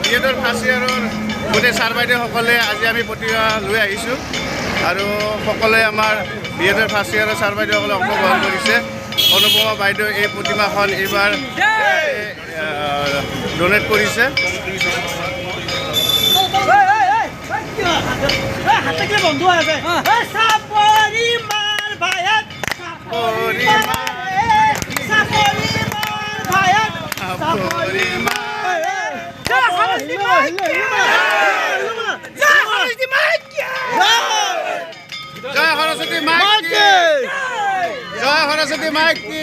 বিএডৰ first ইয়াৰৰ গোটেই sir বাইদেউসকলে আজি আমি প্ৰতিভা লৈ আহিছোঁ আৰু সকলোৱে আমাৰ বিএডৰ ফাৰ্ষ্ট ইয়াৰৰ ছাৰ বাইদেউসকলে অংশগ্ৰহণ কৰিছে। অনুপমা বাইদেউ এই প্ৰতিমাখন এইবাৰ ডনেট কৰিছে। জয় সৰস্বতী মাইকি, জয় সৰস্বতী মাইকি,